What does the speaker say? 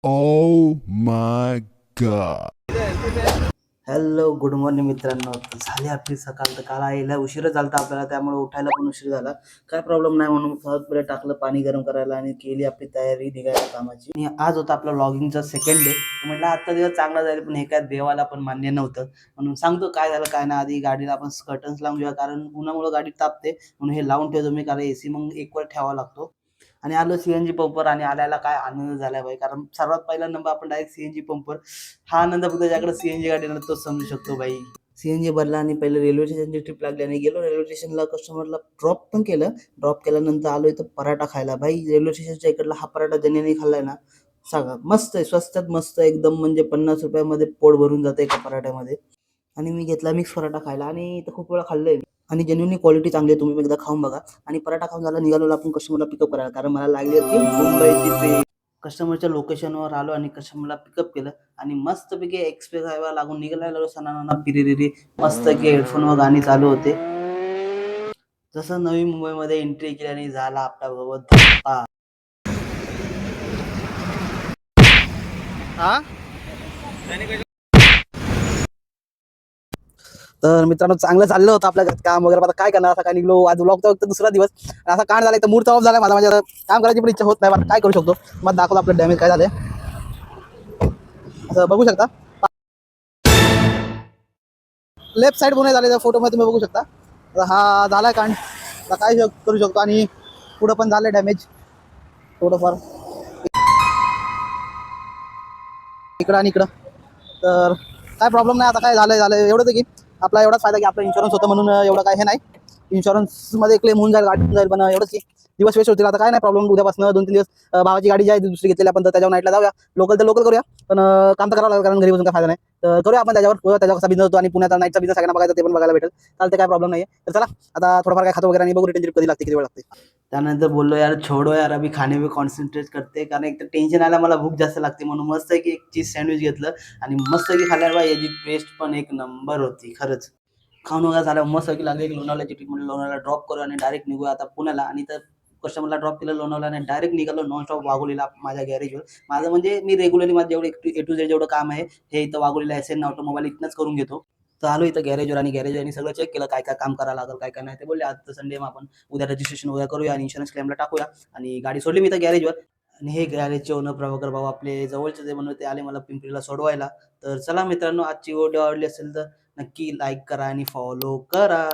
Oh my god. Hello, good morning मित्रांनो. तर झाली आपली सकाळ. तर काल यायला उशीर झाला होता आपल्याला, त्यामुळे उठायला पण उशीर झाला. काय प्रॉब्लेम नाही म्हणून सहज पहिले टाकलं पाणी गरम करायला आणि केली आपली तयारी निघायला कामाची. आणि आज होता आपला व्लॉगिंगचा सेकंड डे. म्हटलं आजचा दिवस चांगला जाईल, पण हे काय देवाला पण मान्य नव्हतं. म्हणून सांगतो काय झालं काय नाही. आधी गाडीला आपण कर्टन्स लावून घेऊया, कारण उन्हामुळे गाडी तापते. म्हणून हे लावून ठेवतो मी, कारण एसी मग एकवर ठेवावा लागतो. आणि आलो सीएनजी पंपवर आणि आल्याला काय आनंद झाला भाई, कारण सर्वात पहिला नंबर आपण डायरेक्ट सीएनजी पंपवर. हा आनंद फक्त ज्याकडे सीएनजी गाडी ना तोच समजू शकतो भाई. सीएनजी भरला आणि पहिले रेल्वे स्टेशनची ट्रिप लागली आणि गेलो रेल्वे स्टेशनला, कस्टमरला ड्रॉप पण केलं. ड्रॉप केल्यानंतर आलो इथं पराठा खायला. भाई रेल्वे स्टेशनच्या इकडला हा पराठा ज्याने नाही खाल्लाय ना, सांगा मस्त आहे, स्वस्तात मस्त एकदम, म्हणजे 50 रुपयामध्ये पोट भरून जातं एका पराठ्यामध्ये. आणि मी घेतला मिक्स पराठा खायला आणि इथं खूप वेळा खाल्लंय आणि जेन्युइनली क्वालिटी चांगली आहे. तुम्ही एकदा खाऊन बघा. आणि पराठा खाऊन झाला, निघालो आपण कस्टमरला पिकअप करायला, कारण मला लागली होती मुंबईची ट्रेन. कस्टमरच्या लोकेशनवर आलो आणि कस्टमरला पिकअप केलं आणि मस्तपैकी एक्सप्रेस हायवे लागून निघायला सणाना पिरिरिरी. मस्त की हेडफोनवर गाणी चालू होते. जसं नवी मुंबईमध्ये एंट्री केली आणि झाला आपल्या बरोबर धप्पा. हा, तर मित्रांनो चांगलं चाललं होतं आपल्या घरात काम वगैरे. आता काय करणार, आता काय निघलो आज व्लॉगचा फक्त दुसरा दिवस. असा कांड झाला, तर मूडचा ऑफ झाला माझा. म्हणजे आता काम करायची पण इच्छा होत नाही. काय करू शकतो, मग दाखवलं आपलं डॅमेज काय झालंय. असं बघू शकता, लेफ्ट साईड पुणे झाले फोटोमध्ये तुम्ही बघू शकता. आता हा झालाय कांड. आता काय करू शकतो. आणि पुढं पण झालंय डॅमेज थोडंफार इकडं आणि इकडं. तर काय प्रॉब्लेम नाही. आता काय झालंय एवढंच आहे की आपला एवढाच फायदा की आपला इन्शुरन्स होतं, म्हणून एवढं काय हे नाही. इन्शुरन्समध्ये क्लेम होऊन जाईल, गाडी होऊन जाईल. पण एवढंच की दिवस वेस्ट होतील. आता काय नाही प्रॉब्लेम. उद्यापासून 2-3 दिवस भावाची गाडी जी आहे दुसरी घेतलेली आपण, तर त्याच्यावर नाईटला जाऊया. लोकल तर लोकल करूया, पण काम तर करावं लागेल, कारण घरी बसून काय फायदा नाही. तर करूया आपण त्याच्यावर कसा बिझनेस होतो आणि पुण्याचा नाईटचा बिझनेस सगळ्यांना बघायचा, ते पण बघायला भेटेल. चालते, काय प्रॉब्लेम नाही. तर चला आता थोडंफार काय खातो वगैरे आणि बघू रिटर्न ट्रिप कधी लागते, किती वेळ लागते. त्यानंतर बोललो यार छोडो यार, अभी खाने पे कॉन्सन्ट्रेट करते, कारण एक तर टेन्शन आला, मला भूक जास्त लागते. म्हणून मस्त आहे की एक चीज सँडविच घेतलं आणि मस्त की खाल्ल्यावर बा याची टेस्ट पण एक नंबर होती खरंच. खाऊन वगैरे झालं मस्त की लागली एक लोणावळ्याची ट्रिप. म्हणून लोणावळ्याला ड्रॉप करू आणि डायरेक्ट निघूया आता पुण्याला. आणि तर कस्टमरला ड्रॉप केलं लोणावळ्याला आणि डायरेक्ट निघालो नॉनस्टॉप वाघोलीला माझ्या गॅरेजवर. माझं म्हणजे मी रेग्युलरली माझं जेवढं ए टू झेड जेवढं काम आहे हे इथं वाघोलीला एस.एन. ऑटोमोबाईल इथनंच करून घेतो. तर आलो इथं गॅरेजवर आणि गॅरेजवाल्यांनी सगळं चेक केलं, काय काय काम करावं लागेल काय काय नाही. ते बोलले आज तर संडे, मग आपण उद्या रजिस्ट्रेशन वगैरे करूया आणि इन्शुरन्स क्लेमला टाकूया. आणि गाडी सोडली मी इथं गॅरेजवर. आणि हे गॅरेजचे ओनर प्रभाकर भाऊ आपले जवळचे जे म्हणून ते आले मला पिंपरीला सोडवायला. तर चला मित्रांनो, आजची व्हिडिओ आवडली असेल तर नक्की लाईक करा आणि फॉलो करा.